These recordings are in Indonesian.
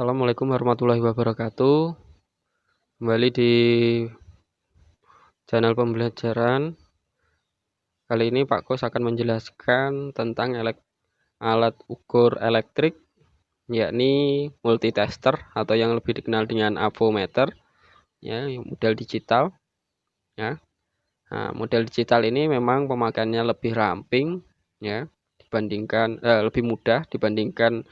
Assalamualaikum warahmatullahi wabarakatuh. Kembali di channel pembelajaran. Kali ini Pak Kos akan menjelaskan tentang alat ukur elektrik, yakni multitester atau yang lebih dikenal dengan avometer, ya, model digital. Ya. Nah, model digital ini memang pemakaiannya lebih ramping, ya, lebih mudah dibandingkan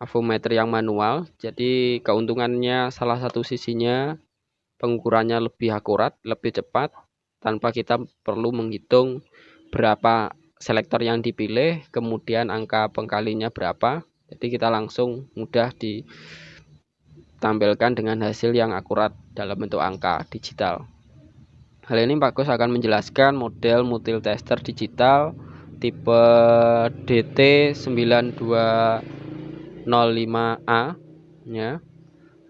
avometer yang manual. Jadi keuntungannya salah satu sisinya pengukurannya lebih akurat, lebih cepat, tanpa kita perlu menghitung berapa selektor yang dipilih, kemudian angka pengkalinya berapa. Jadi kita langsung mudah ditampilkan dengan hasil yang akurat dalam bentuk angka digital. Hal ini Pak Gus akan menjelaskan model multitester digital tipe DT9205A, ya.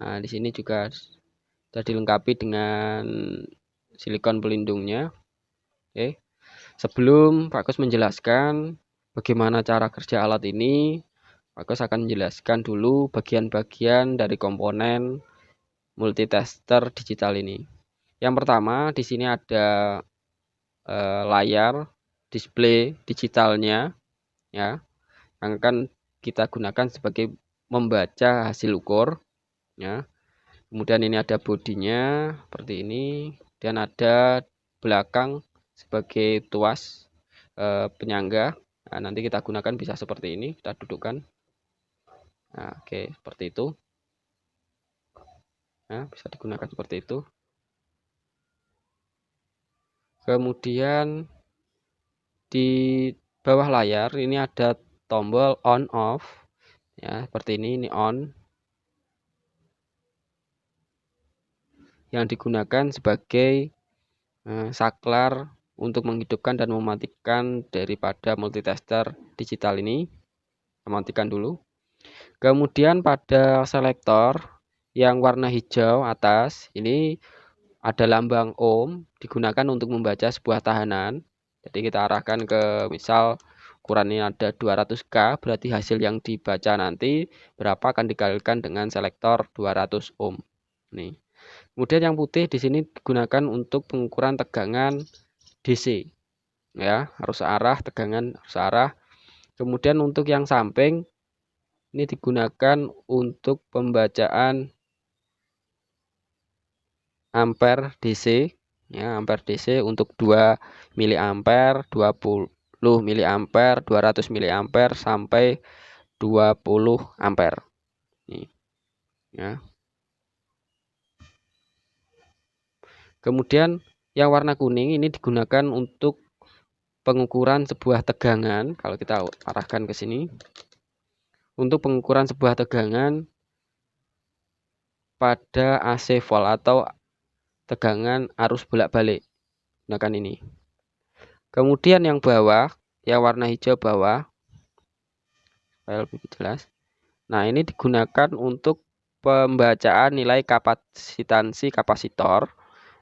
Nah, di sini juga sudah dilengkapi dengan silikon pelindungnya. Oke. Sebelum Pak Kus menjelaskan bagaimana cara kerja alat ini, Pak Kus akan menjelaskan dulu bagian-bagian dari komponen multitester digital ini. Yang pertama, di sini ada layar display digitalnya, ya, yang akan kita gunakan sebagai membaca hasil ukur, ya. Kemudian ini ada bodinya seperti ini, dan ada belakang sebagai tuas penyangga. Nah, nanti kita gunakan bisa seperti ini, kita dudukkan. Nah, oke, seperti itu. Nah, bisa digunakan seperti itu. Kemudian di bawah layar ini ada tombol on off, ya, seperti ini on, yang digunakan sebagai saklar untuk menghidupkan dan mematikan daripada multitester digital ini. Matikan dulu. Kemudian pada selektor yang warna hijau atas ini ada lambang ohm, digunakan untuk membaca sebuah tahanan. Jadi kita arahkan ke misal ukuran ini ada 200K, berarti hasil yang dibaca nanti berapa akan dikalikan dengan selektor 200 ohm. Nih. Kemudian yang putih di sini digunakan untuk pengukuran tegangan DC. Ya, arus arah, tegangan arus arah. Kemudian untuk yang samping ini digunakan untuk pembacaan ampere DC, ya, ampere DC untuk 2 mA, 20 mA, 200 mA sampai 20 ampere. Nih, ya. Kemudian yang warna kuning ini digunakan untuk pengukuran sebuah tegangan. Kalau kita arahkan ke sini, untuk pengukuran sebuah tegangan pada AC volt atau tegangan arus bolak-balik, gunakan ini. Kemudian yang bawah, yang warna hijau bawah, supaya lebih jelas. Nah, ini digunakan untuk pembacaan nilai kapasitansi kapasitor.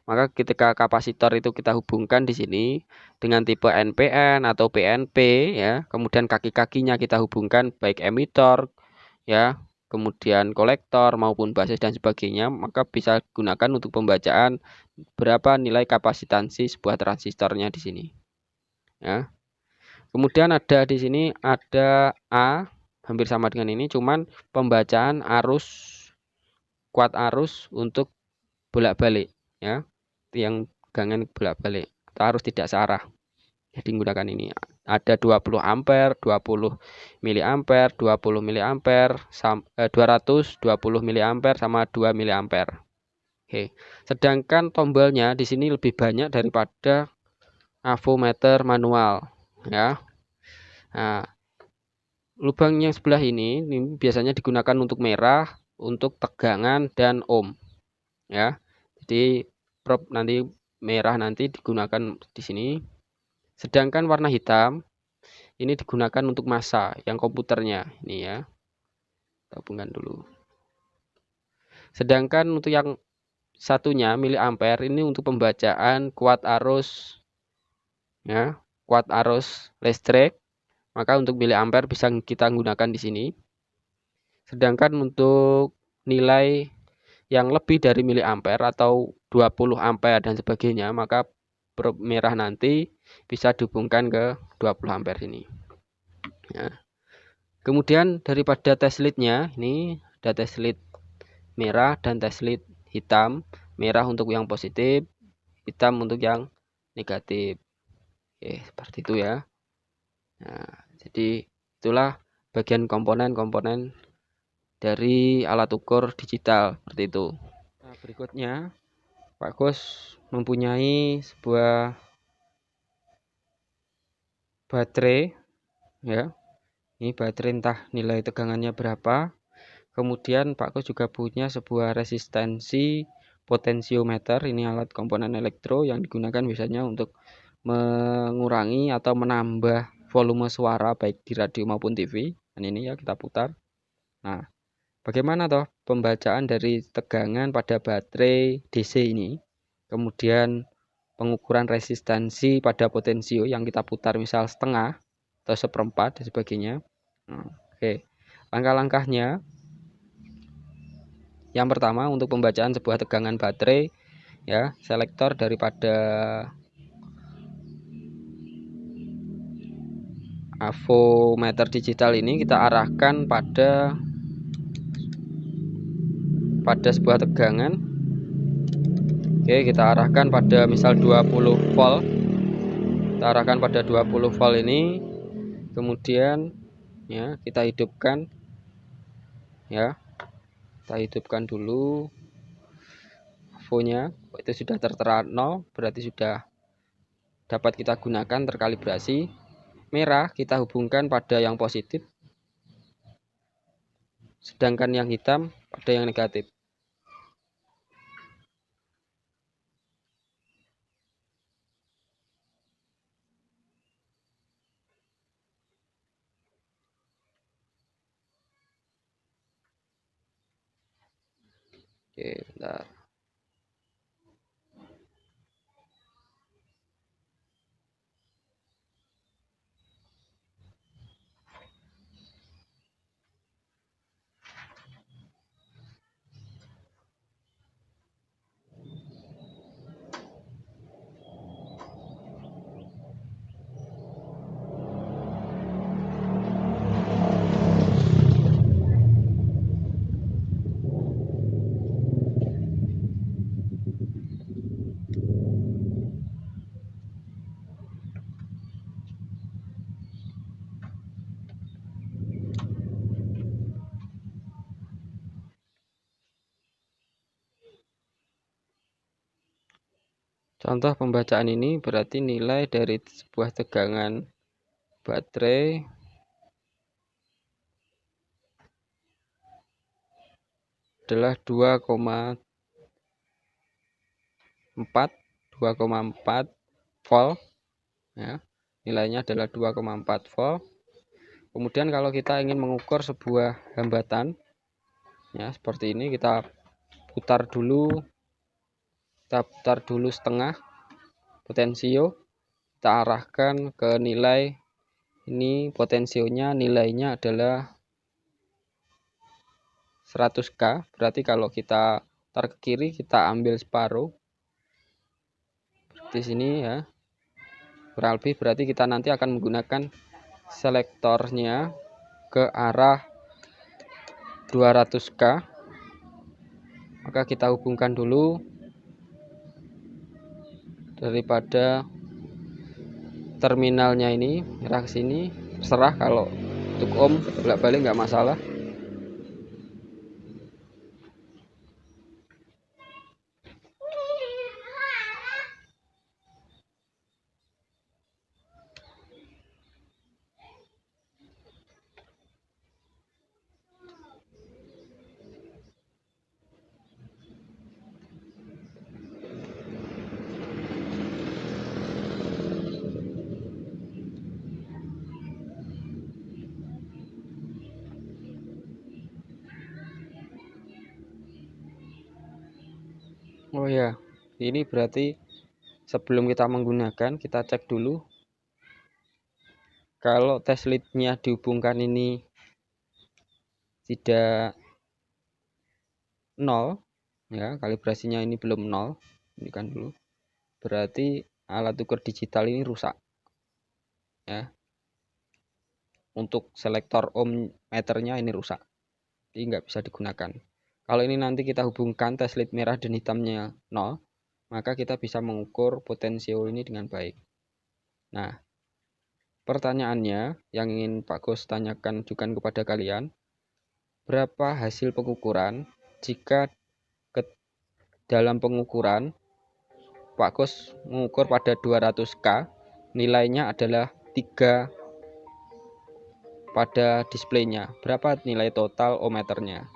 Maka ketika kapasitor itu kita hubungkan di sini dengan tipe NPN atau PNP, ya. Kemudian kaki-kakinya kita hubungkan baik emitor, ya, kemudian kolektor maupun basis dan sebagainya, maka bisa digunakan untuk pembacaan berapa nilai kapasitansi sebuah transistornya di sini. Ya. Kemudian ada di sini ada A, hampir sama dengan ini, cuman pembacaan kuat arus untuk bolak-balik, ya. Yang tegangan bolak-balik atau arus tidak searah. Jadi menggunakan ini. Ada 20 ampere, 20 miliampere, 20 miliampere, 220 miliampere sama 2 miliampere. Oke. Sedangkan tombolnya di sini lebih banyak daripada avometer manual, ya. Nah, lubang yang sebelah ini biasanya digunakan untuk merah, untuk tegangan dan ohm, ya. Jadi nanti merah nanti digunakan di sini. Sedangkan warna hitam ini digunakan untuk massa yang komputernya ini, ya. Gabungkan dulu. Sedangkan untuk yang satunya miliampere ini untuk pembacaan kuat arus, ya, kuat arus listrik. Maka untuk miliampere bisa kita gunakan di sini. Sedangkan untuk nilai yang lebih dari miliampere atau 20 ampere dan sebagainya, maka merah nanti bisa dihubungkan ke 20 ampere ini. Ya. Kemudian daripada test lead-nya, ini ada test lead merah dan test lead hitam. Merah untuk yang positif, hitam untuk yang negatif. Oke, seperti itu ya. Nah, jadi itulah bagian komponen-komponen dari alat ukur digital seperti itu. Nah, berikutnya Pak Gus mempunyai sebuah baterai ya. Ini baterai entah nilai tegangannya berapa. Kemudian Pak Gus juga punya sebuah resistensi potensiometer. Ini alat komponen elektro yang digunakan biasanya untuk mengurangi atau menambah volume suara baik di radio maupun TV. Dan ini ya kita putar. Nah, bagaimana toh pembacaan dari tegangan pada baterai DC ini? Kemudian pengukuran resistansi pada potensio yang kita putar misal setengah atau seperempat dan sebagainya. Oke. Langkah-langkahnya, yang pertama untuk pembacaan sebuah tegangan baterai ya, selektor daripada avometer digital ini kita arahkan pada sebuah tegangan. Oke, kita arahkan pada misal 20 volt. Kita arahkan pada 20 volt ini. Kemudian ya, kita hidupkan ya. Kita hidupkan dulu avonya. Itu sudah tertera 0, berarti sudah dapat kita gunakan terkalibrasi. Merah kita hubungkan pada yang positif, sedangkan yang hitam pada yang negatif. Oke, bentar. Contoh pembacaan ini berarti nilai dari sebuah tegangan baterai adalah 2,4 volt ya. Nilainya adalah 2,4 volt. Kemudian kalau kita ingin mengukur sebuah hambatan ya, seperti ini kita putar dulu setengah potensio, kita arahkan ke nilai ini. Potensionya nilainya adalah 100K, berarti kalau kita putar ke kiri kita ambil separuh di sini ya, kurang lebih. Berarti kita nanti akan menggunakan selektornya ke arah 200K. Maka kita hubungkan dulu daripada terminalnya ini merah ke sini, terserah, kalau untuk ohm bolak-balik nggak masalah. Oh ya, ini berarti sebelum kita menggunakan kita cek dulu kalau test lead-nya dihubungkan ini tidak 0 ya, kalibrasinya ini belum 0, ini kan dulu, berarti alat ukur digital ini rusak ya. Untuk selektor ohm meternya ini rusak, jadi nggak bisa digunakan. Kalau ini nanti kita hubungkan tes lead merah dan hitamnya 0, maka kita bisa mengukur potensio ini dengan baik. Nah, pertanyaannya yang ingin Pak Gus tanyakan juga kepada kalian, berapa hasil pengukuran jika dalam pengukuran Pak Gus mengukur pada 200K, nilainya adalah 3 pada displaynya. Berapa nilai total ohmmeternya?